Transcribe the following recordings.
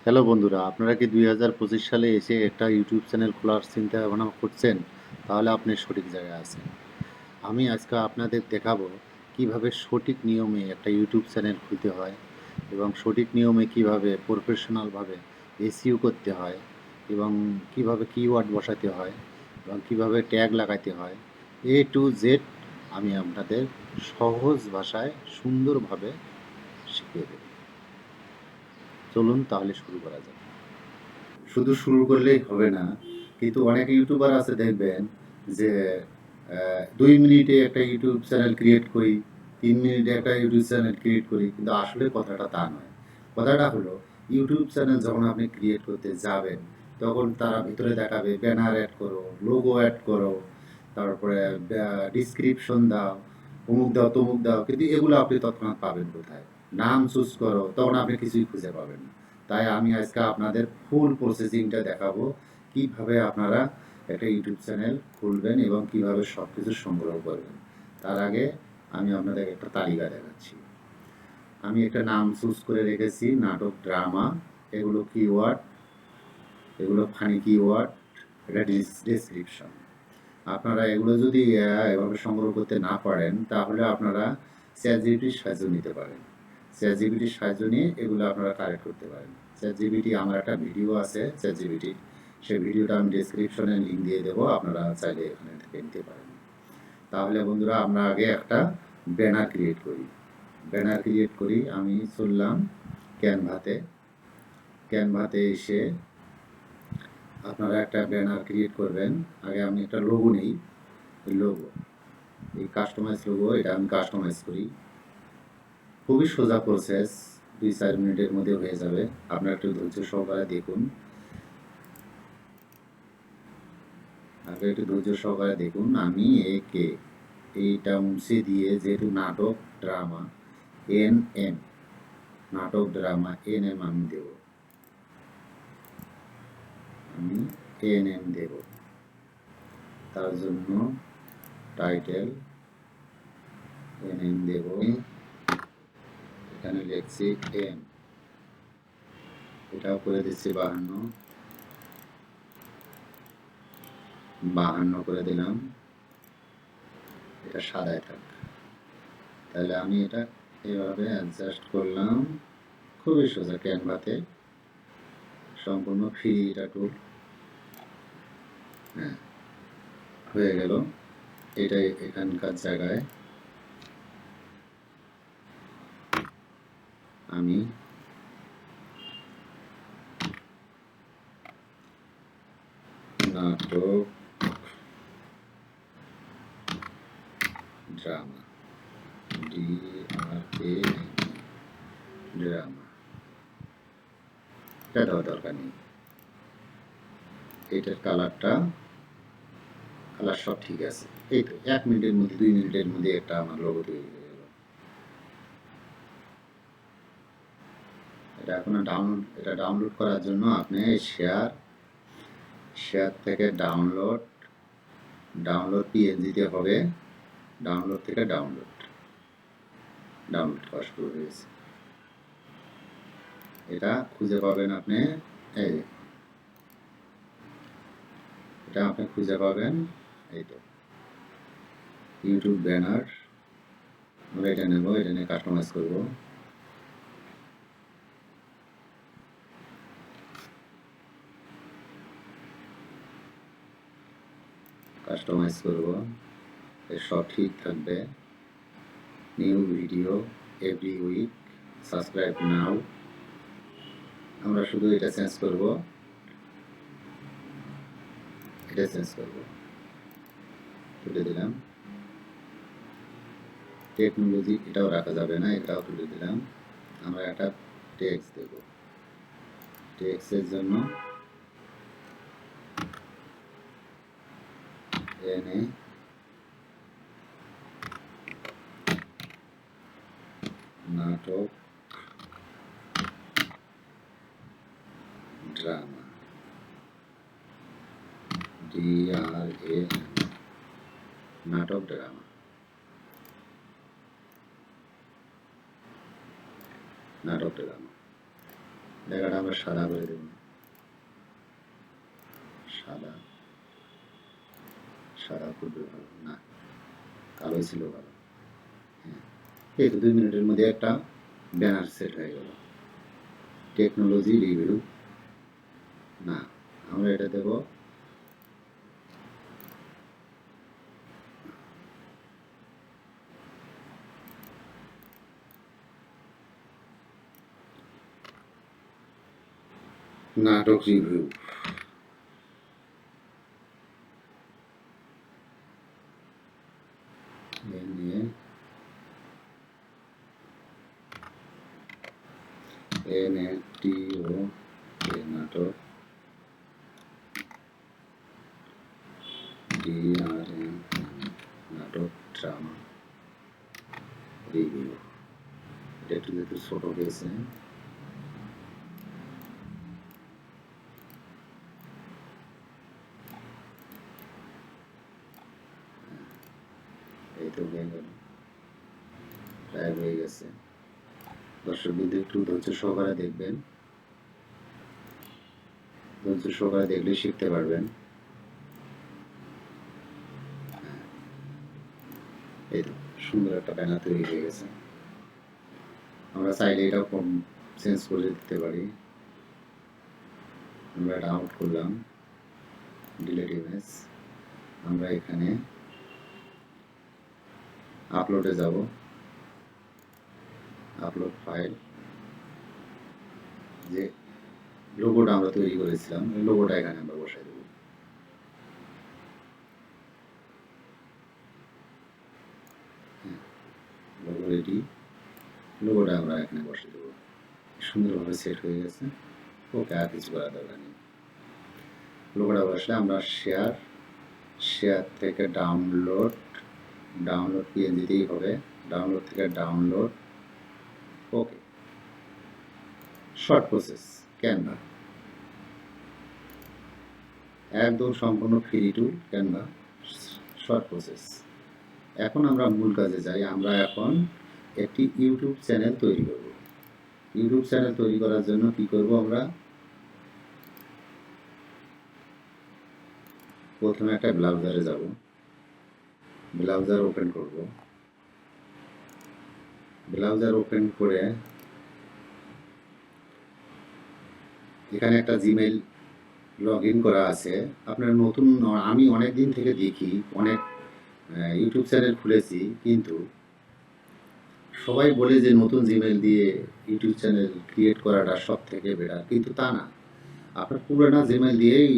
Hello বন্ধুরা, আপনারা কি 2025 সালে এসে একটা ইউটিউব চ্যানেল খোলার চিন্তা ভাবনা করছেন? তাহলে আপনি সঠিক জায়গায় আছেন। আমি আজকে আপনাদের দেখাবো কিভাবে সঠিক নিয়মে একটা ইউটিউব চ্যানেল খুলতে হয় এবং সঠিক নিয়মে কিভাবে প্রফেশনালভাবে এসইও করতে হয় এবং কিভাবে কিওয়ার্ড বসাতে হয় এবং কিভাবে ট্যাগ লাগাতে হয়। এ টু জেড আমি আপনাদের সহজ ভাষায় সুন্দরভাবে শিখিয়ে দেব। চলুন তাহলে শুরু করা যাক। শুধু শুরু করলেই হবে না, কিন্তু অনেক ইউটিউবার আছে দেখবেন যে 2 মিনিটে একটা ইউটিউব চ্যানেল ক্রিয়েট করি, 3 মিনিটে একটা ইউটিউব চ্যানেল ক্রিয়েট করি, কিন্তু আসলে কথাটা তা নয়। কথাটা হলো ইউটিউব চ্যানেল যখন আপনি ক্রিয়েট করতে যাবেন তখন তারা ভিতরে দেখাবে ব্যানার অ্যাড করো, লোগো অ্যাড করো, তারপরে ডিসক্রিপশন দাও, অমুক দাও তমুক দাও, কিন্তু এগুলো আপনি তৎক্ষণাৎ পাবেন কোথায়? নাম চুজ করো, তখন আপনি কিছুই খুঁজে পাবেন না। তাই আমি আজকে আপনাদের ফুল প্রসেসিংটা দেখাবো কিভাবে আপনারা একটা ইউটিউব চ্যানেল খুলবেন এবং কিভাবে সব কিছু সংগ্রহ করবেন। তার আগে আমি আপনাদের একটা তালিকা দেখাচ্ছি। আমি একটা নাম চুজ করে রেখেছি, নাটক, ড্রামা, এগুলো কিওয়ার্ড, এগুলো ফানি কিওয়ার্ড, এটা ডেসক্রিপশন। আপনারা এগুলো যদি এভাবে সংগ্রহ করতে না পারেন তাহলে আপনারা চ্যাটজিপিটির সাহায্য নিতে পারেন। চ্যাটজিপিটির সাহায্য নিয়ে এগুলো আপনারা কালেক্ট করতে পারেন। চ্যাটজিপিটি আমার একটা ভিডিও আছে চ্যাটজিপিটি, সেই ভিডিওটা আমি ডেসক্রিপশনে লিঙ্ক দিয়ে দেবো, আপনারা চাইলে এখানে থেকে নিতে পারেন। তাহলে বন্ধুরা আমরা আগে একটা ব্যানার ক্রিয়েট করি। ব্যানার ক্রিয়েট করি, আমি চললাম ক্যানভাতে। ক্যানভাতে এসে আপনারা একটা ব্যানার ক্রিয়েট করবেন। আগে আমি একটা লোগো নেই, লোগো, এই কাস্টমাইজ লোগো, এটা আমি কাস্টমাইজ করি। খুবই সোজা প্রসেস, 2-4 মিনিটের মধ্যে হয়ে যাবে। আপনারা একটু ধৈর্য সহকারে দেখুন, আমি একে এইটা মুছে দিয়ে, যেহেতু নাটক ড্রামা NM, নাটক ড্রামা NM আমি দেব, আমি NM দেব। তার জন্য টাইটেল NM দেব, এখানে লিখছি M, এটাও করে দিচ্ছি 52 করে দিলাম, এটা সাদায় থাক। তাহলে আমি এটা এভাবে অ্যাডজাস্ট করলাম, খুবই সোজা। ক্যানভাতে সম্পূর্ণ ফ্রি এটা টুল। হ্যাঁ, হয়ে গেল। এটাই এখানকার জায়গায় আমি নাটক ড্রামা, DRA ড্রামা, এটা দেওয়ার দরকার নেই। এটার কালার সব ঠিক আছে। এই তো 1 মিনিটের মধ্যে, 2 মিনিটের মধ্যে একটা আমার লোগো তৈরি হয়ে গেল। এটা এখন এটা ডাউনলোড করার জন্য আপনি শেয়ার থেকে ডাউনলোড PNG তে হবে। ডাউনলোড থেকে ডাউনলোড করা শুরু হয়েছে। এটা খুঁজে পাবেন আপনি, এই এটা আপনি খুঁজে পাবেন, এই তো ইউটিউব ব্যানার। আমরা এটা নেব, এটা নিয়ে কাস্টমাইজ করব। এর সব ঠিক থাকবে। New video every week, subscribe now. আমরা শুধু এটা চেঞ্জ করব, তুলে দিলাম। টেকনোলজি এটাও রাখা যাবে না, এটাও তুলে দিলাম। আমরা একটা টেক্সট দেব। টেক্সটের জন্য এনে নাটক ড্রামা, DRA নাটক ড্রামা, জায়গাটা আমরা সাদা করে দেব, সাদা, সাদা করবে ভালো না, কালোই ছিল ভালো। হ্যাঁ, এই তো 2 মিনিটের মধ্যে একটা ব্যানার সেট হয়ে গেল। টেকনোলজি রিভিউ না, আমরা এটা দেব নাটক রিভিউ। নিয়ে NATO নাটক, DRM নাটক ড্রামা রিভিউ। এটা একটু যেহেতু ছোট হয়েছে, এই তো হয়ে গেল, প্রায় হয়ে গেছে। দর্শক বিন্দু একটু ধৈর্য সহকারে দেখবেন, ধৈর্য সহকারে দেখলে শিখতে পারবেন। এই তো সুন্দর একটা ব্যানার তৈরি হয়ে গেছে। আমরা চাইলে এটা চেঞ্জ করে দিতে পারি। আমরা এটা আউট করলাম, ডিলিট ইমেজ। আমরা এখানে আপলোডে যাব, আপলোড ফাইল, যে লোগোটা আমরা তৈরি করেছিলাম ওই লোগোটা এখানে আমরা বসাই দেব। লোগো রেডি, লোগোটা আমরা এখানে বসিয়ে দেবো। সুন্দরভাবে সেট হয়ে গেছে। ওকে, আর কিছু করা দরকার নেই। লোগোটা বসলে আমরা শেয়ার, শেয়ার থেকে ডাউনলোড, ডাউনলোড PNG-তেই হবে, ডাউনলোড থেকে ডাউনলোড। ওকে, শর্ট প্রসেস, ক্যানভা একদম সম্পূর্ণ ফ্রি টুল, ক্যানভা শর্ট প্রসেস। এখন আমরা মূল কাজে যাই। আমরা এখন একটি ইউটিউব চ্যানেল তৈরি করব। ইউটিউব চ্যানেল তৈরি করার জন্য কি করব, আমরা প্রথমে একটা ব্রাউজারে যাব, ব্রাউজার ওপেন করব। ব্রাউজার ওপেন করে এখানে একটা জিমেইল লগ ইন করা আছে। আপনার নতুন, আমি অনেক দিন থেকে দেখি, অনেক ইউটিউব চ্যানেল খুলেছি, কিন্তু সবাই বলে যে নতুন জিমেইল দিয়ে ইউটিউব চ্যানেল ক্রিয়েট করাটা সব থেকে বেটার, কিন্তু তা না। আপনার পুরোনো জিমেইল দিয়েই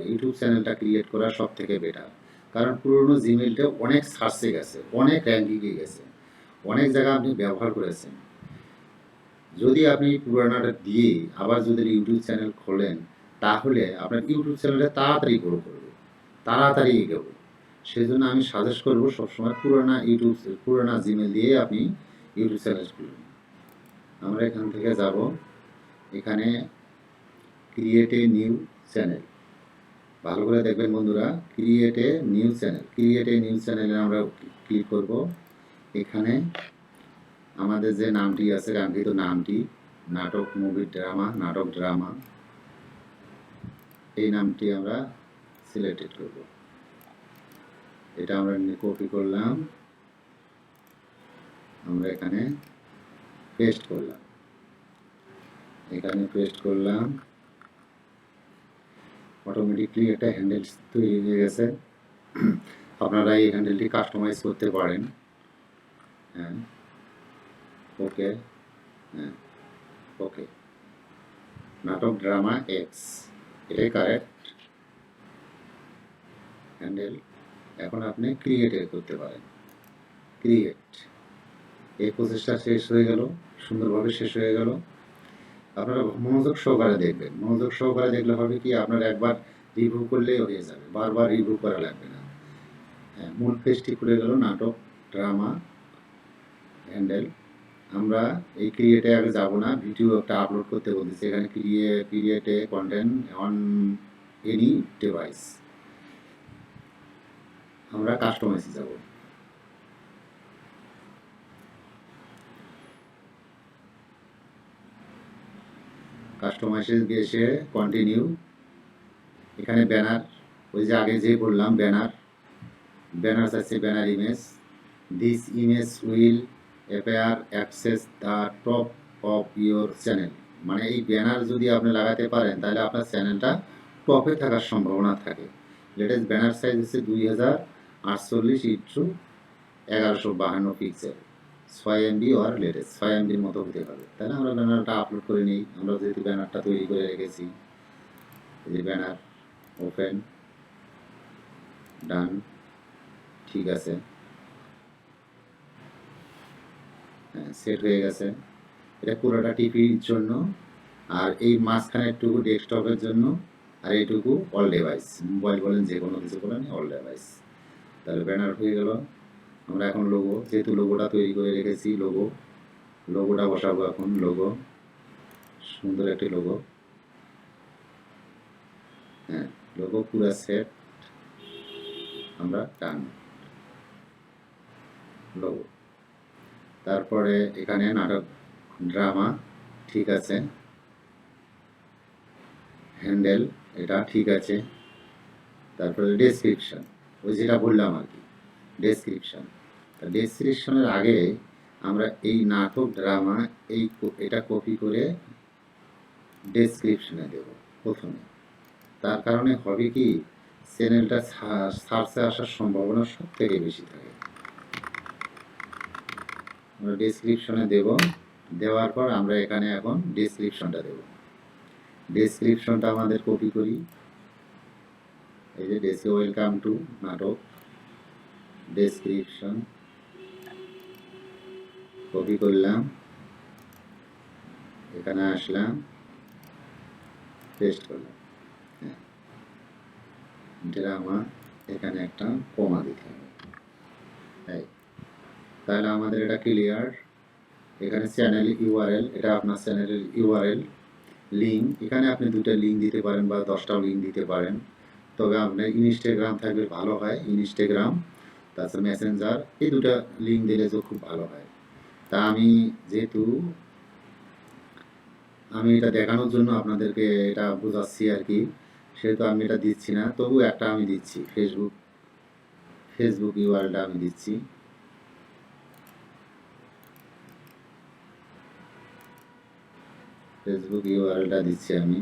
ইউটিউব চ্যানেলটা ক্রিয়েট করা সব থেকে বেটার। কারণ পুরোনো জিমেইলটা অনেক সার্চে গেছে, অনেক র্যাঙ্কিংয়ে গেছে, অনেক জায়গা আপনি ব্যবহার করেছেন। যদি আপনি পুরোনোটা দিয়ে আবার যদি ইউটিউব চ্যানেল খোলেন, তাহলে আপনার ইউটিউব চ্যানেলটা তাড়াতাড়ি গ্রো করবে, তাড়াতাড়ি এগোবে। সেই জন্য আমি সাজেস্ট করবো সবসময় পুরোনো জিমেল দিয়ে আপনি ইউটিউব চ্যানেল খুলুন। আমরা এখান থেকে যাব, এখানে ক্রিয়েট এ নিউ চ্যানেল, ভালো করে দেখবেন বন্ধুরা, create a new channel, create a new চ্যানেলে আমরা ক্লিক করব। এখানে আমাদের যে নামটি আছে, কাঙ্ক্ষিত নামটি, নাটক মুভি ড্রামা, নাটক ড্রামা, এই নামটি আমরা সিলেক্টেড করব। এটা আমরা কপি করলাম, আমরা এখানে পেস্ট করলাম, এখানে পেস্ট করলাম। অটোমেটিকলি একটা হ্যান্ডেল তৈরি হয়ে গেছে। আপনারা এই হ্যান্ডেলটি কাস্টমাইজ করতে পারেন। হ্যাঁ, ওকে, হ্যাঁ, ওকে, নাটক ড্রামা এক্স, এটাই কারেক্ট হ্যান্ডেল। এখন আপনি ক্রিয়েট করতে পারেন, ক্রিয়েট। এই প্রসেসটা শেষ হয়ে গেল, সুন্দরভাবে শেষ হয়ে গেল। আপনারা মনোযোগ সহকারে দেখবেন, মনোযোগ সহকারে দেখলে হবে কি, আপনার একবার রিভিউ করলেই হয়ে যাবে, বারবার রিভিউ করা লাগবে না। হ্যাঁ, মূল পেজটি খুলে গেল, নাটক ড্রামা হ্যান্ডেল। আমরা এই ক্রিয়েটে আগে যাব না, ভিডিও একটা আপলোড করতে বলতেছি। এখানে ক্রিয়েটে কন্টেন্ট অন এনি ডিভাইস, আমরা কাস্টমাইজে যাব। কাস্টমাইজে এসে কন্টিনিউ, এখানে ব্যানার, ওই যে আগে যে বললাম ব্যানার, ব্যানার আছে banner image, this image will appear access the top of your channel. মানে এই ব্যানার যদি আপনি লাগাতে পারেন তাহলে আপনার চ্যানেলটা টপে থাকার সম্ভাবনা থাকে। লেটেস্ট ব্যানার সাইজ হচ্ছে 2048x1152 পিক্সেল, 6 MB আর লেটেস্ট 6 MBর মতো হতে হবে। তাহলে আমরা ব্যানারটা আপলোড করে নিই। আমরা যেহেতু ব্যানারটা তৈরি করে রেখেছি, এই যে ব্যানার, ওপেন, ডান, ঠিক আছে, হ্যাঁ সেট হয়ে গেছে। এটা পুরোটা টিভির জন্য, আর এই মাঝখানেরটুকু ডেস্কটপের জন্য, আর এইটুকু অল ডিভাইস, মোবাইল বলেন যে কোনো কিছু বলেন অল ডিভাইস। তাহলে ব্যানার হয়ে গেল। আমরা এখন লোগো, যেহেতু লোগোটা তৈরি করে রেখেছি, লোগোটা বসাবো এখন। লোগো, সুন্দর একটি লোগো, হ্যাঁ লোগো পুরো সেট, আমরা টান লোগো। তারপরে এখানে নাটক, ড্রামা, ঠিক আছে, হ্যান্ডেল, এটা ঠিক আছে। তারপরে ডেসক্রিপশন, ওই যেটা বললাম আর কি, ডেসক্রিপশন। ডেসক্রিপশনের আগে আমরা এই নাটক, ড্রামা, এটা কপি করে ডেসক্রিপশনে দেব প্রথমে। তার কারণে হবে কি, চ্যানেলটা সার্চে আসার সম্ভাবনা সব থেকে বেশি থাকে। আমরা ডেসক্রিপশনে দেব, দেওয়ার পর আমরা এখানে এখন ডেসক্রিপশনটা দেব। ডেসক্রিপশনটা আমাদের কপি করি, এই যে ওয়েলকাম টু নাটক, ডেসক্রিপশন কপি করলাম, এখানে আসলাম, পেস্ট করলাম, হ্যাঁ ড্রামা, এখানে একটা কমা দিতে হবে। তাহলে আমাদের এটা ক্লিয়ার। এখানে চ্যানেল ইউআরএল, এটা আপনার চ্যানেলের ইউআরএল। লিঙ্ক, এখানে আপনি 2টা লিঙ্ক দিতে পারেন বা 10টাও লিঙ্ক দিতে পারেন, তবে আপনার ইনস্টাগ্রাম থাকলে ভালো হয়। ইনস্টাগ্রাম, তাছাড়া মেসেঞ্জার, এই 2টা লিঙ্ক দিলে তো খুব ভালো হয়। তা আমি যেহেতু আমি এটা দেখানোর জন্য আপনাদেরকে এটা বোঝাচ্ছি আর কি, সেহেতু আমি এটা দিচ্ছি না, তবু একটা আমি দিচ্ছি, ফেসবুক ইউআরএলটা আমি দিচ্ছি। ফেসবুক ইউআরএলটা দিচ্ছি আমি,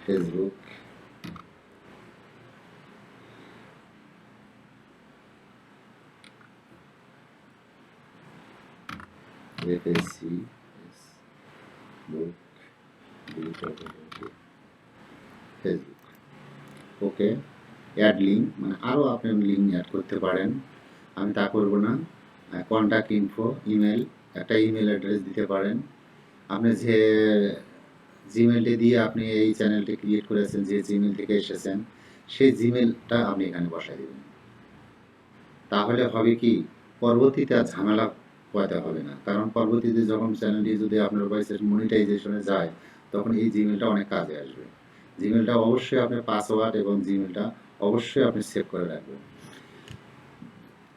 ফেসবুক, ফেসবুক, ওকে। অ্যাড লিঙ্ক, মানে আরও আপনি লিঙ্ক অ্যাড করতে পারেন, আমি তা করব না। কন্ট্যাক্ট ইনফো, ইমেল, একটা ইমেল অ্যাড্রেস দিতে পারেন। আপনি যে জিমেলটি দিয়ে আপনি এই চ্যানেলটি ক্রিয়েট করেছেন, যে জিমেল থেকে এসেছেন, সেই জিমেলটা আপনি এখানে বসাই দেবেন। তাহলে হবে কি, পরবর্তীতে আর ঝামেলা পোহাতে হবে না। কারণ পরবর্তীতে যখন চ্যানেলটি যদি আপনার ওয়েবসাইট মনিটাইজেশনে যায়, তখন এই জিমেলটা অনেক কাজে আসবে। জিমেলটা অবশ্যই আপনার পাসওয়ার্ড এবং জিমেলটা অবশ্যই আপনি সেভ করে রাখবেন।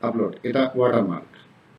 আপলোড, এটা ওয়াটারমার্ক,